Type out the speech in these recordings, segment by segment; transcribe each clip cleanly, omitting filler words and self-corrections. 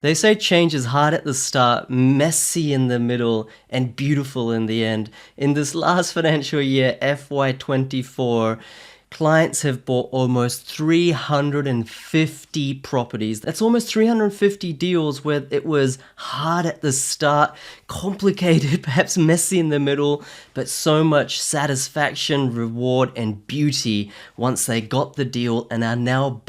They say change is hard at the start, messy in the middle, and beautiful in the end. In this last financial year, FY24, clients have bought almost 350 properties. That's almost 350 deals where it was hard at the start, complicated, perhaps messy in the middle, but so much satisfaction, reward, and beauty once they got the deal and are now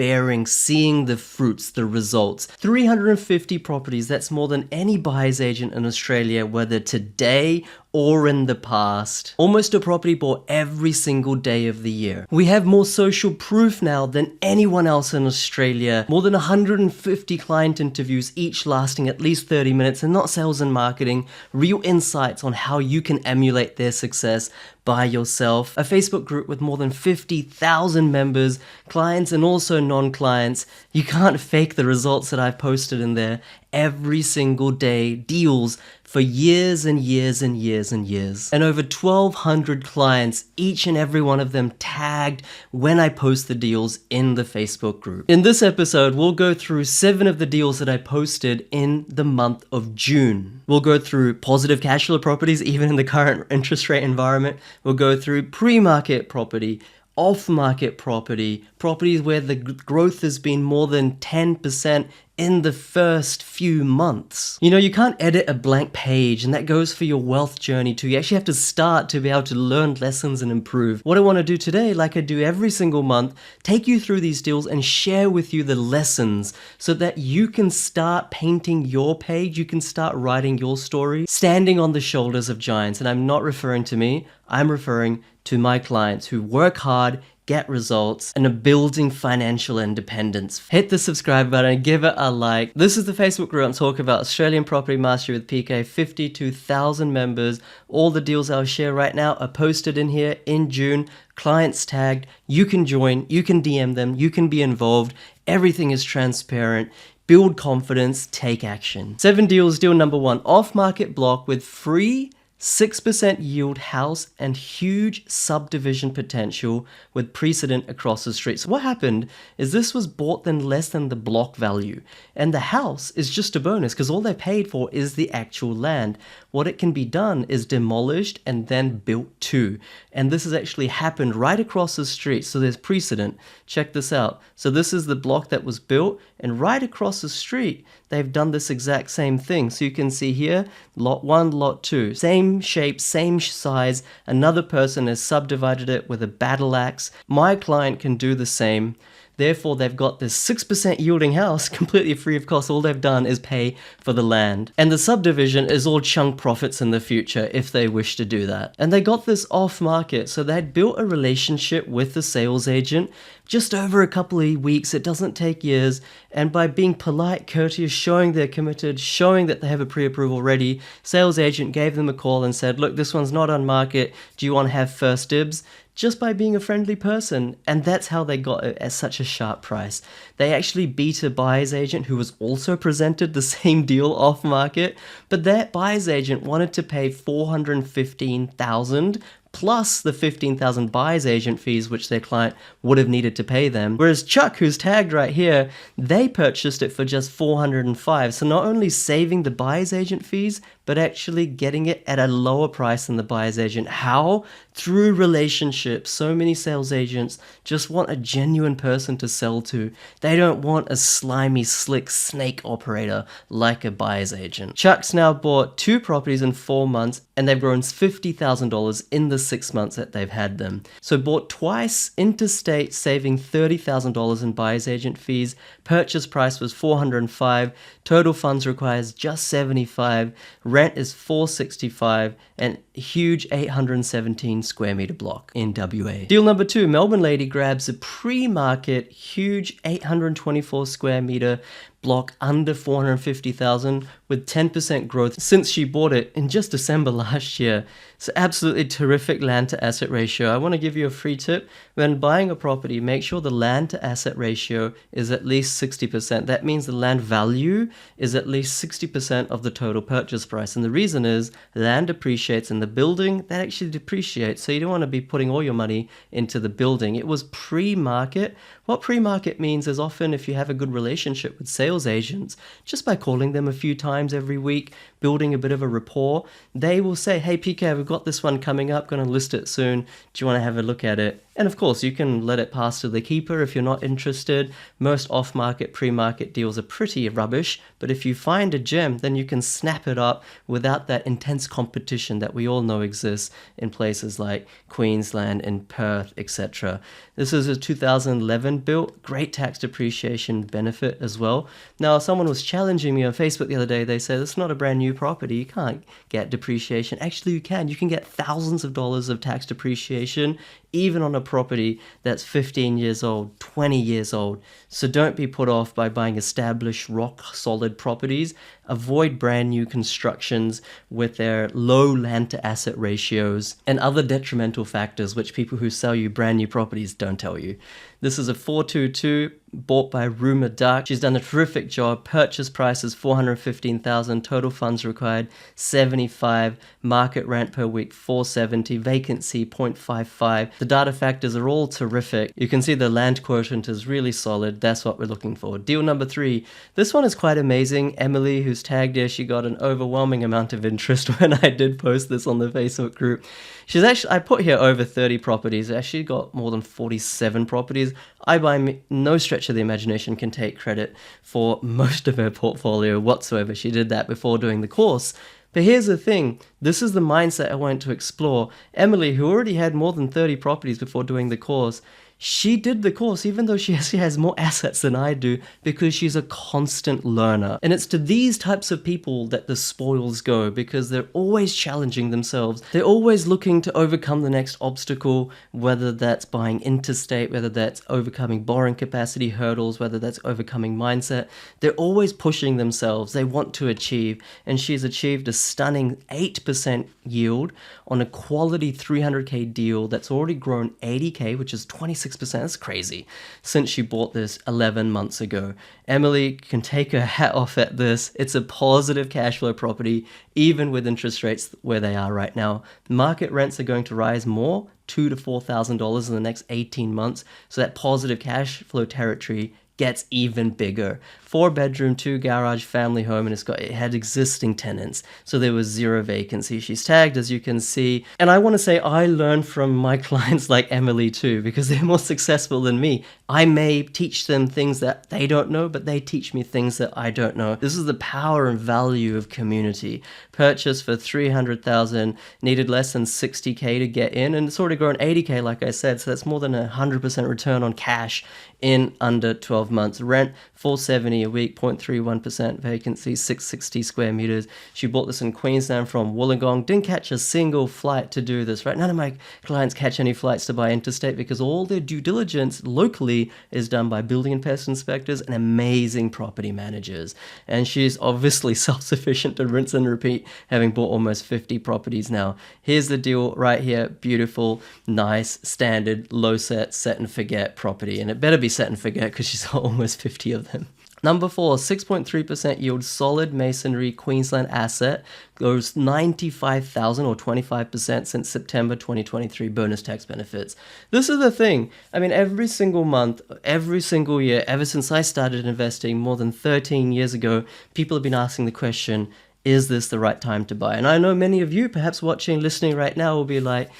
seeing the fruits, the results. 350 properties, that's more than any buyer's agent in Australia, whether today or in the past. Almost a property bought every single day of the year. We have more social proof now than anyone else in Australia. More than 150 client interviews, each lasting at least 30 minutes, and not sales and marketing. Real insights on how you can emulate their success by yourself. A Facebook group with more than 50,000 members, clients and also non-clients. You can't fake the results that I've posted in there. Every single day, deals for years and years and years and years. And over 1,200 clients, each and every one of them tagged when I post the deals in the Facebook group. In this episode, we'll go through 7 of the deals that I posted in the month of June. We'll go through positive cash flow properties, even in the current interest rate environment. We'll go through pre-market property, off-market property, properties where the growth has been more than 10% in the first few months. You know, you can't edit a blank page, and that goes for your wealth journey too. You actually have to start to be able to learn lessons and improve. What I want to do today, like I do every single month, take you through these deals and share with you the lessons so that you can start painting your page, you can start writing your story, standing on the shoulders of giants. And I'm not referring to me, I'm referring to my clients who work hard, get results, and are building financial independence. Hit the subscribe button and give it a like. This is the Facebook group I'm talking about, Australian Property Mastery with PK, 52,000 members. All the deals I'll share right now are posted in here in June. Clients tagged. You can join, you can DM them, you can be involved. Everything is transparent. Build confidence, take action. 7 deals. Deal number 1, off-market block with free 6% yield house and huge subdivision potential with precedent across the street. So what happened is this was bought then less than the block value, and the house is just a bonus because all they paid for is the actual land. What it can be done is demolished and then built to, and this has actually happened right across the street. So there's precedent. Check this out. So this is the block that was built, and right across the street they've done this exact same thing. So you can see here, lot 1, lot 2, same shape, same size. Another person has subdivided it with a battle axe. My client can do the same. Therefore, they've got this 6% yielding house completely free of cost. All they've done is pay for the land. And the subdivision is all chunk profits in the future if they wish to do that. And they got this off market. So they'd built a relationship with the sales agent just over a couple of weeks. It doesn't take years. And by being polite, courteous, showing they're committed, showing that they have a pre-approval ready, sales agent gave them a call and said, look, this one's not on market. Do you want to have first dibs? Just by being a friendly person. And that's how they got it at such a sharp price. They actually beat a buyer's agent who was also presented the same deal off market, but that buyer's agent wanted to pay $415,000 plus the $15,000 buyer's agent fees, which their client would have needed to pay them. Whereas Chuck, who's tagged right here, they purchased it for just $405. So not only saving the buyer's agent fees, but actually getting it at a lower price than the buyer's agent. How? Through relationships. So many sales agents just want a genuine person to sell to. They don't want a slimy, slick snake operator like a buyer's agent. Chuck's now bought 2 properties in 4 months, and they've grown $50,000 in the 6 months that they've had them. So bought twice, interstate, saving $30,000 in buyer's agent fees. Purchase price was $405. Total funds requires just $75. Rent is $465, and huge 817 square meter block in WA. Deal number 2, Melbourne lady grabs a pre-market huge 824 square meter block under $450,000 with 10% growth since she bought it in just December last year. It's absolutely terrific land to asset ratio. I want to give you a free tip. When buying a property, make sure the land to asset ratio is at least 60%. That means the land value is at least 60% of the total purchase price. And the reason is land appreciates, and the building, that actually depreciates. So you don't want to be putting all your money into the building. It was pre-market. What pre-market means is often if you have a good relationship with sales sales agents, just by calling them a few times every week, building a bit of a rapport, they will say, hey, PK, we've got this one coming up, going to list it soon. Do you want to have a look at it? And of course, you can let it pass to the keeper if you're not interested. Most off-market, pre-market deals are pretty rubbish, but if you find a gem, then you can snap it up without that intense competition that we all know exists in places like Queensland and Perth, etc. This is a 2011 built, great tax depreciation benefit as well. Now, someone was challenging me on Facebook the other day. They said, it's not a brand new property. You can't get depreciation. Actually, you can. You can get thousands of dollars of tax depreciation even on a property that's 15 years old, 20 years old. So don't be put off by buying established, rock-solid properties. Avoid brand new constructions with their low land-to-asset ratios and other detrimental factors which people who sell you brand new properties don't tell you. This is a 422 bought by Rumor Duck. She's done a terrific job. Purchase price is $415,000. Total funds required $75. Market rent per week $470. Vacancy 0.55. The data factors are all terrific. You can see the land quotient is really solid. That's what we're looking for. Deal number 3. This one is quite amazing. Emily, who's tagged here, she got an overwhelming amount of interest when I did post this on the Facebook group. She's actually, I put here over 30 properties. Actually got more than 47 properties. I, by no stretch of the imagination, can take credit for most of her portfolio whatsoever. She did that before doing the course. But here's the thing, this is the mindset I wanted to explore. Emily, who already had more than 30 properties before doing the course, she did the course even though she has more assets than I do because she's a constant learner. And it's to these types of people that the spoils go because they're always challenging themselves. They're always looking to overcome the next obstacle, whether that's buying interstate, whether that's overcoming borrowing capacity hurdles, whether that's overcoming mindset. They're always pushing themselves. They want to achieve. And she's achieved a stunning 8% yield on a quality 300K deal that's already grown 80K, which is 26%. That's crazy, since she bought this 11 months ago. Emily can take her hat off at this. It's a positive cash flow property, even with interest rates where they are right now. Market rents are going to rise more, $2,000 to $4,000 in the next 18 months. So that positive cash flow territory gets even bigger. 4-bedroom, 2-garage family home, and it had existing tenants, so there was 0 vacancy. She's tagged, as you can see, and I want to say I learn from my clients like Emily too, because they're more successful than me. I may teach them things that they don't know, but they teach me things that I don't know. This is the power and value of community. Purchase for $300,000, needed less than 60K to get in, and it's already grown 80K, like I said, so that's more than 100% return on cash in under 12 months. Rent $470 a week, 0.31% vacancy, 660 square meters. She bought this in Queensland from Wollongong. Didn't catch a single flight to do this, right? None of my clients catch any flights to buy interstate because all their due diligence locally is done by building and pest inspectors and amazing property managers. And she's obviously self-sufficient to rinse and repeat, having bought almost 50 properties now. Here's the deal right here. Beautiful, nice, standard, low set and forget property. And it better be set and forget because she's got almost 50 of them. Number 4, 6.3% yield, solid masonry Queensland asset, goes 95,000 or 25% since September 2023, bonus tax benefits. This is the thing. I mean, every single month, every single year, ever since I started investing more than 13 years ago, people have been asking the question, is this the right time to buy? And I know many of you perhaps watching, listening right now will be like,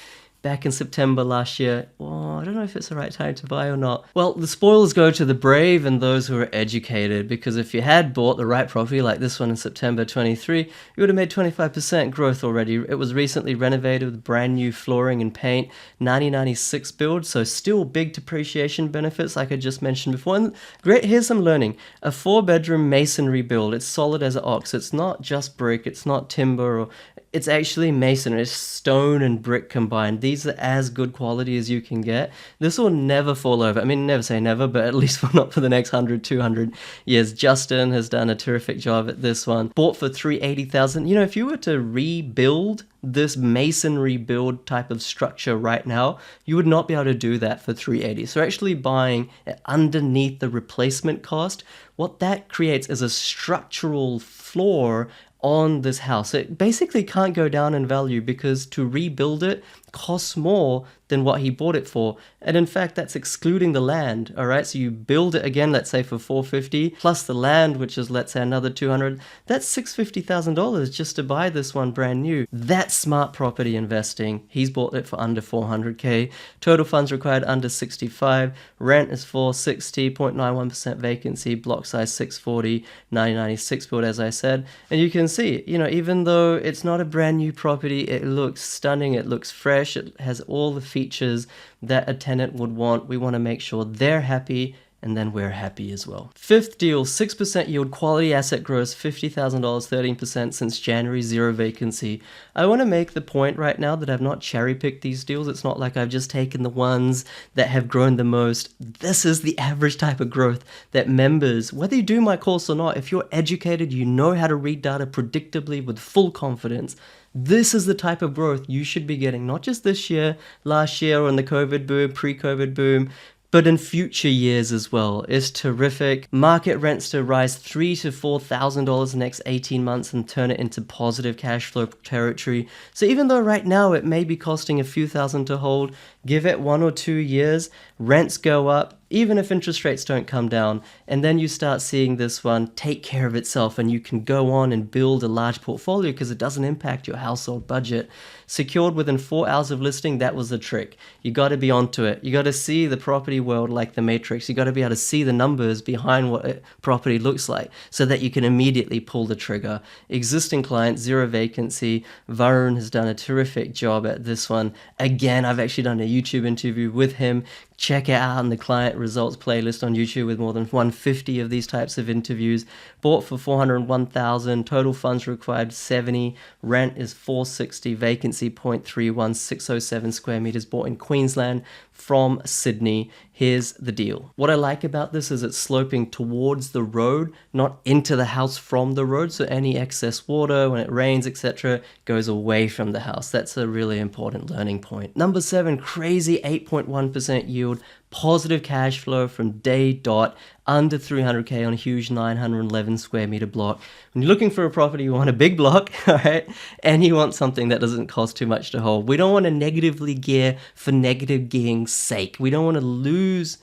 back in September last year, oh, I don't know if it's the right time to buy or not. Well, the spoils go to the brave and those who are educated, because if you had bought the right property like this one in September 23, you would have made 25% growth already. It was recently renovated with brand new flooring and paint, 1996 build, so still big depreciation benefits like I just mentioned before. And great, here's some learning. A 4-bedroom masonry build, it's solid as an ox. It's not just brick, it's not timber, or it's actually masonry. It's stone and brick combined. These are as good quality as you can get. This will never fall over. I mean, never say never, but at least not for the next 100, 200 years. Justin has done a terrific job at this one. Bought for $380,000. You know, if you were to rebuild this masonry build type of structure right now, you would not be able to do that for $380,000. So actually buying underneath the replacement cost, what that creates is a structural floor on this house. It basically can't go down in value because to rebuild it costs more than what he bought it for. And in fact, that's excluding the land. All right. So you build it again, let's say for $450 plus the land, which is, let's say, another $200. That's $650,000 just to buy this one brand new. That's smart property investing. He's bought it for under $400K. Total funds required under 65. Rent is 460, 0.91% vacancy, block size 640, 1996 build, as I said. And you can see, even though it's not a brand new property, it looks stunning. It looks fresh. It has all the features that a tenant would want. We want to make sure they're happy, and then we're happy as well. Fifth deal, 6% yield, quality asset gross, $50,000, 13% since January, 0 vacancy. I want to make the point right now that I've not cherry-picked these deals. It's not like I've just taken the ones that have grown the most. This is the average type of growth that members, whether you do my course or not, if you're educated, you know how to read data predictably with full confidence, this is the type of growth you should be getting, not just this year, last year, or in the COVID boom, pre-COVID boom, but in future years as well. It's terrific. Market rents to rise $3,000 to $4,000 the next 18 months and turn it into positive cash flow territory. So even though right now it may be costing a few thousand to hold, give it 1 or 2 years, rents go up, even if interest rates don't come down, and then you start seeing this one take care of itself and you can go on and build a large portfolio because it doesn't impact your household budget. Secured within 4 hours of listing, that was the trick. You got to be onto it. You got to see the property world like the Matrix. You got to be able to see the numbers behind what a property looks like so that you can immediately pull the trigger. Existing client, 0 vacancy. Varun has done a terrific job at this one. Again, I've actually done a YouTube interview with him. Check it out on the client results playlist on YouTube with more than 150 of these types of interviews. Bought for $401,000, total funds required 70, rent is 460, vacancy 0.31, 607 square meters, bought in Queensland from Sydney. Here's the deal. What I like about this is it's sloping towards the road, not into the house from the road. So any excess water when it rains, etc., goes away from the house. That's a really important learning point. Number 7, crazy 8.1% yield, positive cash flow from day dot, under 300K on a huge 911 square meter block. When you're looking for a property, you want a big block, all right? And you want something that doesn't cost too much to hold. We don't want to negatively gear for negative gearing's sake. We don't want to lose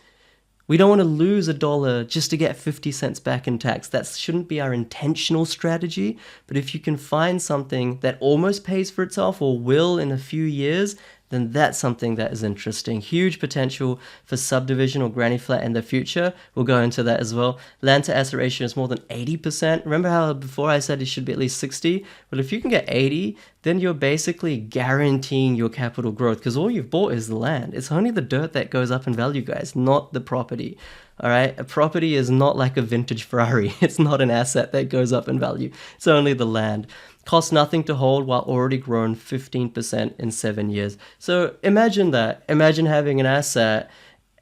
a dollar just to get 50 cents back in tax. That shouldn't be our intentional strategy. But if you can find something that almost pays for itself or will in a few years, then that's something that is interesting. Huge potential for subdivision or granny flat in the future. We'll go into that as well. Land to asset ratio is more than 80%. Remember how before I said it should be at least 60? Well, if you can get 80, then you're basically guaranteeing your capital growth because all you've bought is the land. It's only the dirt that goes up in value, guys, not the property. All right, a property is not like a vintage Ferrari. It's not an asset that goes up in value. It's only the land. Costs nothing to hold while already grown 15% in 7 years. So imagine that. Imagine having an asset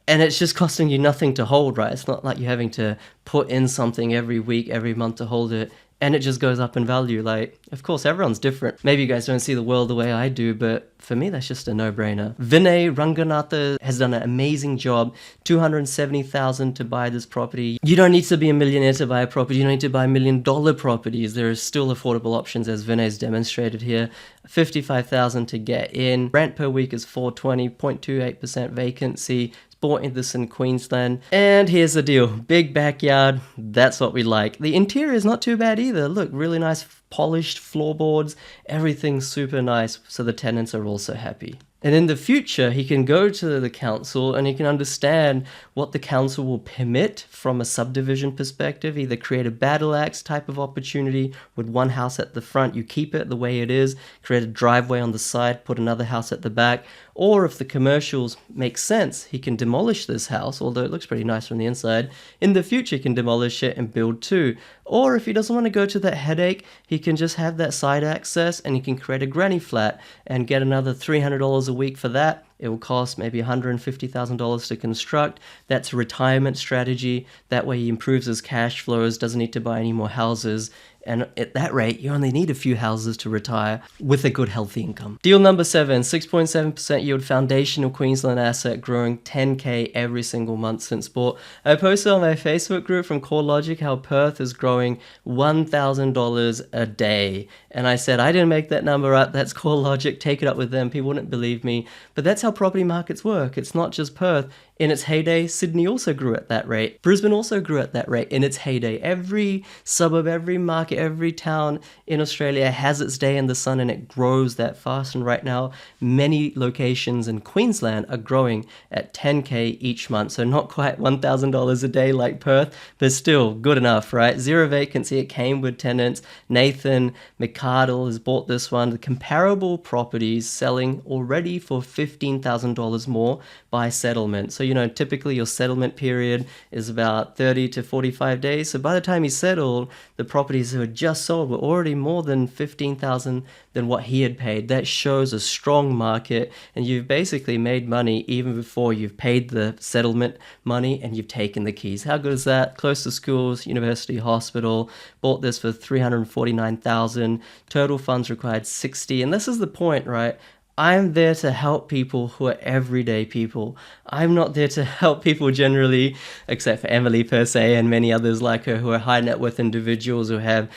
and it's just costing you nothing to hold, right? It's not like you're having to put in something every week, every month to hold it. And it just goes up in value. Like, of course, everyone's different. Maybe you guys don't see the world the way I do, but for me, that's just a no-brainer. Vinay Ranganatha has done an amazing job. $270,000 to buy this property. You don't need to be a millionaire to buy a property. You don't need to buy $1 million properties. There are still affordable options, as Vinay's demonstrated here. $55,000 to get in. Rent per week is $420, 0.28% vacancy. Bought in this in Queensland. And here's the deal. Big backyard. That's what we like. The interior is not too bad either. Look, really nice polished floorboards. Everything's super nice. So the tenants are also happy. And in the future, he can go to the council and he can understand what the council will permit from a subdivision perspective, either create a battle axe type of opportunity with one house at the front, you keep it the way it is, create a driveway on the side, put another house at the back, or if the commercials make sense, he can demolish this house, although it looks pretty nice from the inside. In the future, he can demolish it and build two. Or if he doesn't want to go to that headache, he can just have that side access and he can create a granny flat and get another $300 a week for that. It will cost maybe $150,000 to construct. That's a retirement strategy. That way he improves his cash flows, doesn't need to buy any more houses, And at that rate, you only need a few houses to retire with a good healthy income. Deal number 7, 6.7% yield foundational Queensland asset growing 10k every single month since bought. I posted on my Facebook group from CoreLogic how Perth is growing $1,000 a day. And I said, I didn't make that number up. That's CoreLogic. Take it up with them. People wouldn't believe me. But that's how property markets work. It's not just Perth. In its heyday, Sydney also grew at that rate. Brisbane also grew at that rate in its heyday. Every suburb, every market, every town in Australia has its day in the sun, and it grows that fast. And right now, many locations in Queensland are growing at 10k each month. So not quite $1,000 a day like Perth, but still good enough, right? Zero vacancy. It came with tenants. Nathan McCardle has bought this one. The comparable properties selling already for $15,000 more by settlement. So, typically your settlement period is about 30 to 45 days. So by the time he settled, the properties that were just sold were already more than $15,000 than what he had paid. That shows a strong market, and you've basically made money even before you've paid the settlement money and you've taken the keys. How good is that? Close to schools, university, hospital. Bought this for $349,000. Total funds required 60. And this is the point, right? I'm there to help people who are everyday people. I'm not there to help people generally, except for Emily per se and many others like her who are high net worth individuals who have,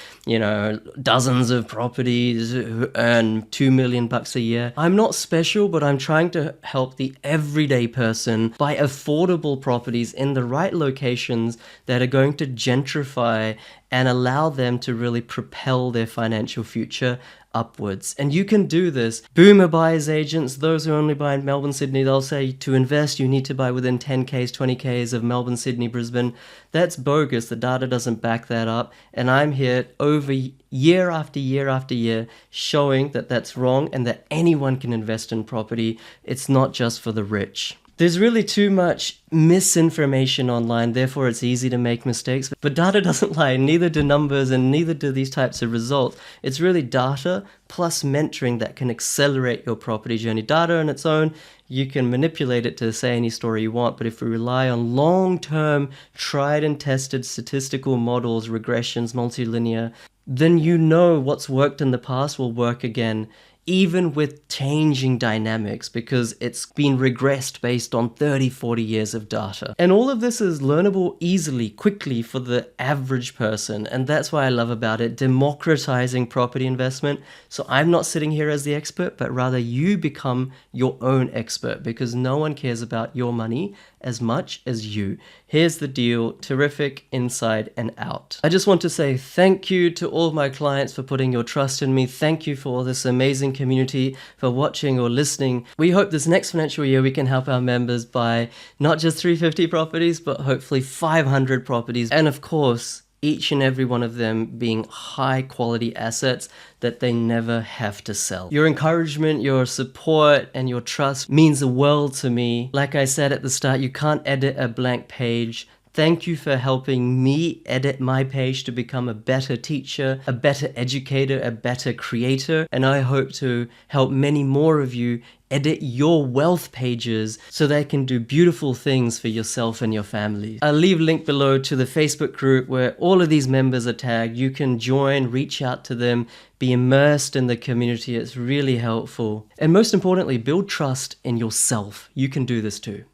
dozens of properties, who earn $2 million a year. I'm not special, but I'm trying to help the everyday person buy affordable properties in the right locations that are going to gentrify and allow them to really propel their financial future upwards. And you can do this. Boomer buyers agents, those who only buy in Melbourne, Sydney, they'll say to invest you need to buy within 10k's, 20k's of Melbourne, Sydney, Brisbane. That's bogus. The data doesn't back that up. And I'm here over year after year after year showing that that's wrong and that anyone can invest in property. It's not just for the rich. There's really too much misinformation online, therefore it's easy to make mistakes. But data doesn't lie, neither do numbers and neither do these types of results. It's really data plus mentoring that can accelerate your property journey. Data on its own, you can manipulate it to say any story you want, but if we rely on long-term, tried and tested statistical models, regressions, multilinear, then what's worked in the past will work again, even with changing dynamics, because it's been regressed based on 30, 40 years of data. And all of this is learnable easily, quickly for the average person. And that's what I love about it, democratizing property investment. So I'm not sitting here as the expert, but rather you become your own expert, because no one cares about your money as much as you. Here's the deal, terrific inside and out. I just want to say thank you to all of my clients for putting your trust in me. Thank you for all this amazing community for watching or listening. We hope this next financial year we can help our members buy not just 350 properties, but hopefully 500 properties. And of course, each and every one of them being high quality assets that they never have to sell. Your encouragement, your support, and your trust means the world to me. Like I said at the start, you can't edit a blank page. Thank you for helping me edit my page to become a better teacher, a better educator, a better creator. And I hope to help many more of you edit your wealth pages so they can do beautiful things for yourself and your family. I'll leave a link below to the Facebook group where all of these members are tagged. You can join, reach out to them, be immersed in the community. It's really helpful. And most importantly, build trust in yourself. You can do this too.